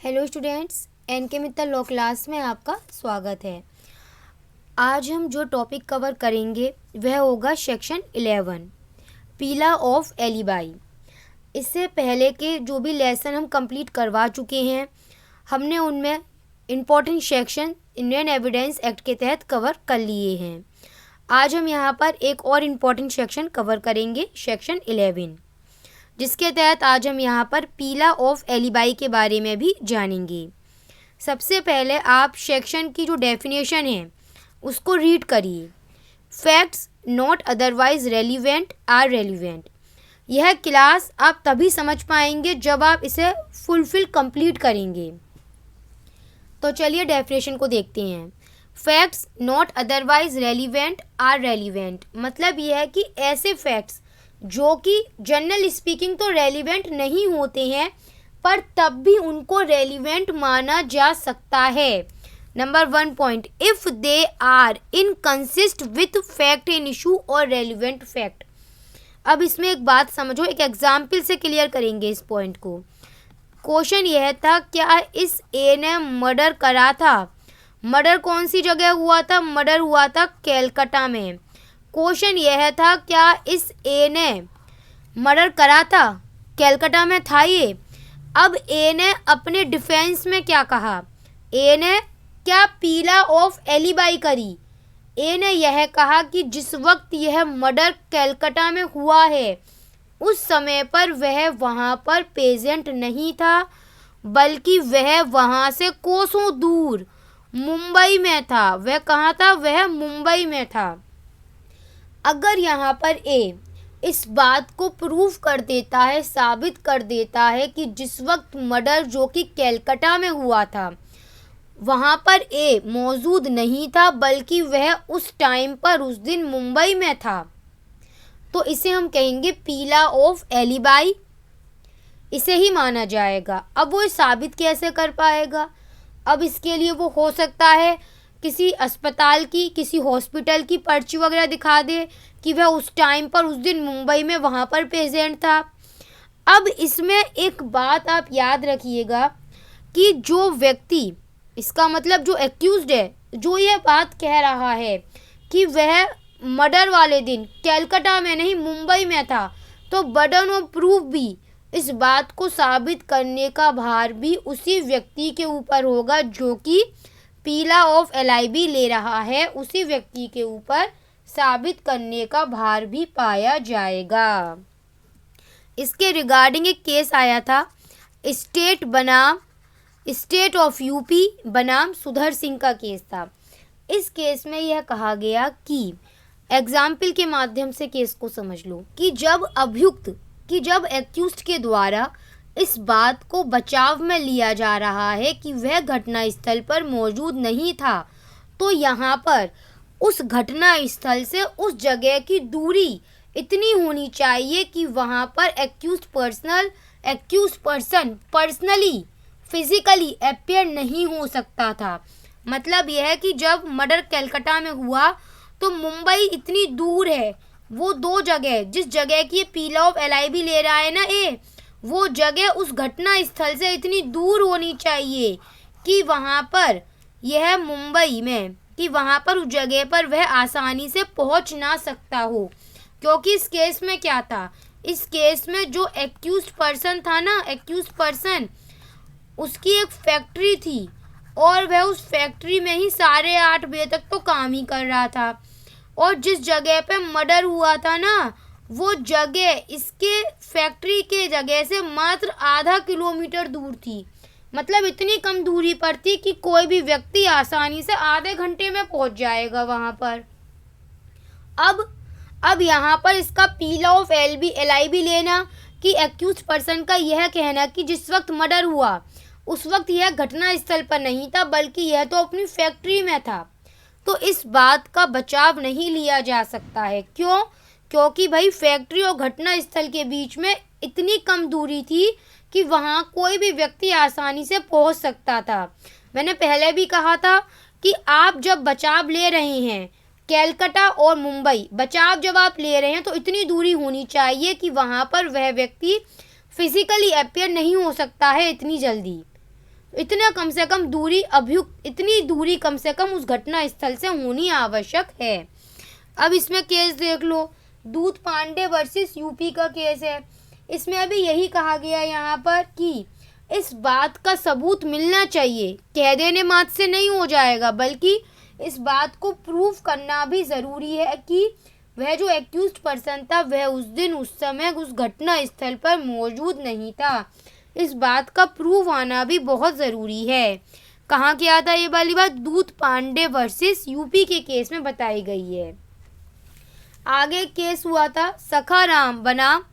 Hello students, N K Mittal law class में आपका स्वागत है। आज हम जो टॉपिक कवर करेंगे वह होगा सेक्शन 11 पीला ऑफ एलिबाई। इससे पहले के जो भी लेसन हम कंप्लीट करवा चुके हैं, हमने उनमें important section Indian evidence act के तहत कवर कर लिए हैं। आज हम यहाँ पर एक और इम्पॉर्टेंट सेक्शन कवर करेंगे, सेक्शन 11, जिसके तहत आज हम यहाँ पर पीला ऑफ एलिबाई के बारे में भी जानेंगे। सबसे पहले आप सेक्शन की जो डेफिनेशन है उसको रीड करिए। Facts not otherwise relevant are relevant. यह क्लास आप तभी समझ पाएंगे जब आप इसे फुलफिल कंप्लीट करेंगे। तो चलिए डेफिनेशन को देखते हैं। Facts not otherwise relevant are relevant मतलब यह है कि ऐसे फैक्ट्स जो कि जनरल स्पीकिंग तो रेलिवेंट नहीं होते हैं पर तब भी उनको रेलिवेंट माना जा सकता है। Number 1 point, if they are inconsistent with fact in issue और रेलिवेंट फैक्ट। अब इसमें एक बात समझो, एक एग्जाम्पल से क्लियर करेंगे इस पॉइंट को। क्वेश्चन यह था, क्या इस ए ने मर्डर करा था? मर्डर कौन सी जगह हुआ था? मर्डर हुआ था कैलकाटा में। क्वेश्चन यह था, क्या इस ए ने मर्डर करा था? कैलकाटा में था ये। अब ए ने अपने डिफेंस में क्या कहा? ए ने क्या पीला ऑफ एलिबाई करी? ए ने यह कहा कि जिस वक्त यह मर्डर कैलकाटा में हुआ है उस समय पर वह वहाँ पर प्रेजेंट नहीं था, बल्कि वह वहाँ से कोसों दूर मुंबई में था। वह कहाँ था? वह मुंबई में था। अगर यहाँ पर ए इस बात को प्रूव कर देता है, साबित कर देता है कि जिस वक्त मर्डर जो कि कैलकाटा में हुआ था वहाँ पर ए मौजूद नहीं था, बल्कि वह उस टाइम पर उस दिन मुंबई में था, तो इसे हम कहेंगे पीला ऑफ एलिबाई। इसे ही माना जाएगा। अब वो साबित कैसे कर पाएगा? अब इसके लिए वो हो सकता है किसी अस्पताल की, किसी हॉस्पिटल की पर्ची वगैरह दिखा दे कि वह उस टाइम पर उस दिन मुंबई में वहाँ पर प्रेजेंट था। अब इसमें एक बात आप याद रखिएगा कि जो व्यक्ति, इसका मतलब जो एक्यूज्ड है, जो ये बात कह रहा है कि वह मर्डर वाले दिन कैलकाटा में नहीं मुंबई में था, तो बर्डन ऑफ प्रूफ भी, इस बात को साबित करने का भार भी उसी व्यक्ति के ऊपर होगा जो कि पीला ऑफ एलिबाई ले रहा है। उसी व्यक्ति के ऊपर साबित करने का भार भी पाया जाएगा। इसके रिगार्डिंग एक केस आया था, स्टेट ऑफ यूपी बनाम सुधर सिंह का केस था। इस केस में यह कहा गया कि एग्जाम्पल के माध्यम से केस को समझ लो कि जब एक्यूज्ड के द्वारा इस बात को बचाव में लिया जा रहा है कि वह घटना स्थल पर मौजूद नहीं था, तो यहाँ पर उस घटना स्थल से उस जगह की दूरी इतनी होनी चाहिए कि वहाँ पर accused person personally physically appear नहीं हो सकता था। मतलब यह है कि जब मर्डर कैलकाटा में हुआ तो मुंबई इतनी दूर है, वो दो जगह, जिस जगह की पीला ऑफ एलिबाई ले रहा है ना ए, वो जगह उस घटना स्थल से इतनी दूर होनी चाहिए कि वहाँ पर यह मुंबई में, कि वहाँ पर उस जगह पर वह आसानी से पहुँच ना सकता हो। क्योंकि इस केस में क्या था? इस केस में जो एक्यूज्ड पर्सन था ना, एक्यूज्ड पर्सन, उसकी एक फैक्ट्री थी और वह उस फैक्ट्री में ही 8:30 बजे तक तो काम ही कर रहा था। और जिस जगह पे मर्डर हुआ था ना, वो जगह इसके फैक्ट्री के जगह से मात्र आधा किलोमीटर दूर थी। मतलब इतनी कम दूरी पर थी कि कोई भी व्यक्ति आसानी से आधे घंटे में पहुंच जाएगा वहां पर। अब यहाँ पर इसका पीला ऑफ एलिबाई लेना कि एक्यूज्ड पर्सन का यह कहना कि जिस वक्त मर्डर हुआ उस वक्त यह घटना स्थल पर नहीं था, बल्कि यह तो अपनी फैक्ट्री में था, तो इस बात का बचाव नहीं लिया जा सकता है। क्यों? क्योंकि भाई फैक्ट्री और घटना स्थल के बीच में इतनी कम दूरी थी कि वहाँ कोई भी व्यक्ति आसानी से पहुँच सकता था। मैंने पहले भी कहा था कि आप जब बचाव ले रहे हैं, कैलकाटा और मुंबई बचाव जब आप ले रहे हैं, तो इतनी दूरी होनी चाहिए कि वहाँ पर वह व्यक्ति फिजिकली अपियर नहीं हो सकता है इतनी जल्दी। इतना कम से कम दूरी अभियुक्त इतनी दूरी कम से कम उस घटना स्थल से होनी आवश्यक है। अब इसमें केस देख लो, दूध पांडे वर्सेस यूपी का केस है। इसमें अभी यही कहा गया यहाँ पर कि इस बात का सबूत मिलना चाहिए, कह देने मात्र से नहीं हो जाएगा, बल्कि इस बात को प्रूव करना भी ज़रूरी है कि वह जो एक्यूज्ड पर्सन था वह उस दिन उस समय उस घटना स्थल पर मौजूद नहीं था। इस बात का प्रूव आना भी बहुत ज़रूरी है। कहाँ किया था ये वाली बात? दूध पांडे वर्सेस यूपी के केस में बताई गई है। आगे केस हुआ था सखाराम बनाम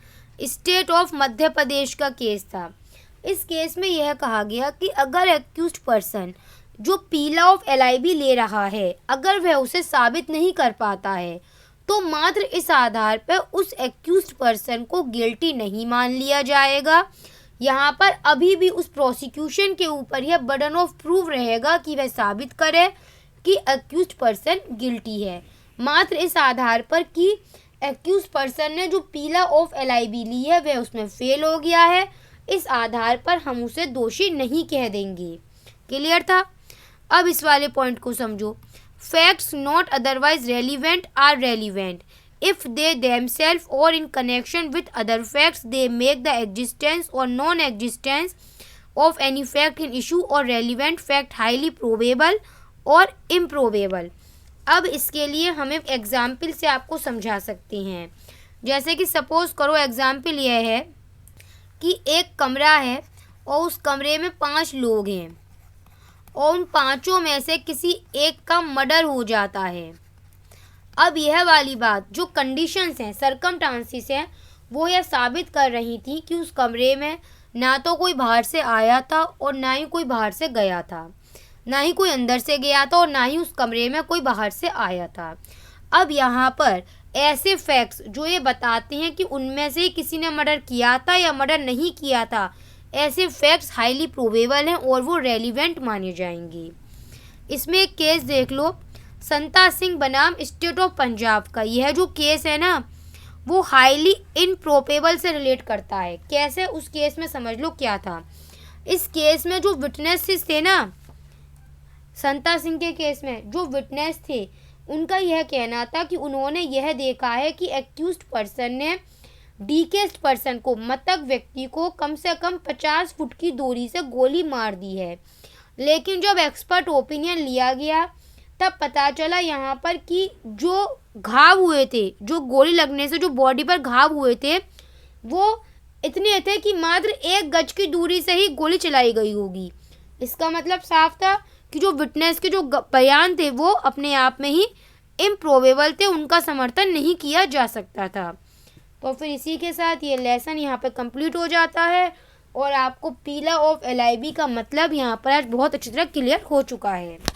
स्टेट ऑफ मध्य प्रदेश का केस था। इस केस में यह कहा गया कि अगर एक्यूज्ड पर्सन जो पीला ऑफ LIB ले रहा है, अगर वह उसे साबित नहीं कर पाता है तो मात्र इस आधार पर उस एक्यूज्ड पर्सन को गिल्टी नहीं मान लिया जाएगा। यहाँ पर अभी भी उस प्रोसिक्यूशन के ऊपर यह बर्डन ऑफ प्रूफ रहेगा कि वह साबित करे कि एक्यूज्ड पर्सन गिल्टी है। मात्र इस आधार पर कि एक्यूज्ड पर्सन ने जो पीला ऑफ LIB ली है वह उसमें फेल हो गया है, इस आधार पर हम उसे दोषी नहीं कह देंगे। क्लियर था? अब इस वाले पॉइंट को समझो। Facts not otherwise relevant are relevant if they themselves or in connection with other facts they make the existence or non-existence of any fact in issue or relevant fact highly probable और improbable। अब इसके लिए हम एक example से आपको समझा सकते हैं। जैसे कि सपोज करो एग्जाम्पल यह है कि एक कमरा है और उस कमरे में 5 लोग हैं और उन 5 में से किसी एक का मर्डर हो जाता है। अब यह वाली बात जो कंडीशंस हैं, सर्कमस्टांसिस हैं, वो यह साबित कर रही थी कि उस कमरे में ना तो कोई बाहर से आया था और ना ही कोई बाहर से गया था, ना ही कोई अंदर से गया था और ना ही उस कमरे में कोई बाहर से आया था। अब यहाँ पर ऐसे फैक्ट्स जो ये बताते हैं कि उनमें से किसी ने मर्डर किया था या मर्डर नहीं किया था, ऐसे फैक्ट्स हाईली प्रोबेबल हैं और वो रेलिवेंट माने जाएंगे। इसमें एक केस देख लो, संता सिंह बनाम स्टेट ऑफ पंजाब का। यह जो केस है ना वो हाईली इनप्रोबेबल से रिलेट करता है। कैसे? उस केस में समझ लो क्या था। इस केस में जो विटनेसेस थे ना, संता सिंह के केस में जो विटनेस थे उनका यह कहना था कि उन्होंने यह देखा है कि एक्यूज्ड पर्सन ने डिकेस्ड पर्सन को, मृतक व्यक्ति को कम से कम 50 फुट की दूरी से गोली मार दी है। लेकिन जब एक्सपर्ट ओपिनियन लिया गया तब पता चला यहाँ पर कि जो घाव हुए थे, जो गोली लगने से जो बॉडी पर घाव हुए थे, वो इतने थे कि मात्र 1 गज की दूरी से ही गोली चलाई गई होगी। इसका मतलब साफ था कि जो विटनेस के जो बयान थे वो अपने आप में ही इम्प्रोबेबल थे, उनका समर्थन नहीं किया जा सकता था। तो फिर इसी के साथ ये लेसन यहाँ पर कंप्लीट हो जाता है और आपको पीला ऑफ LIB का मतलब यहाँ पर आज बहुत अच्छी तरह क्लियर हो चुका है।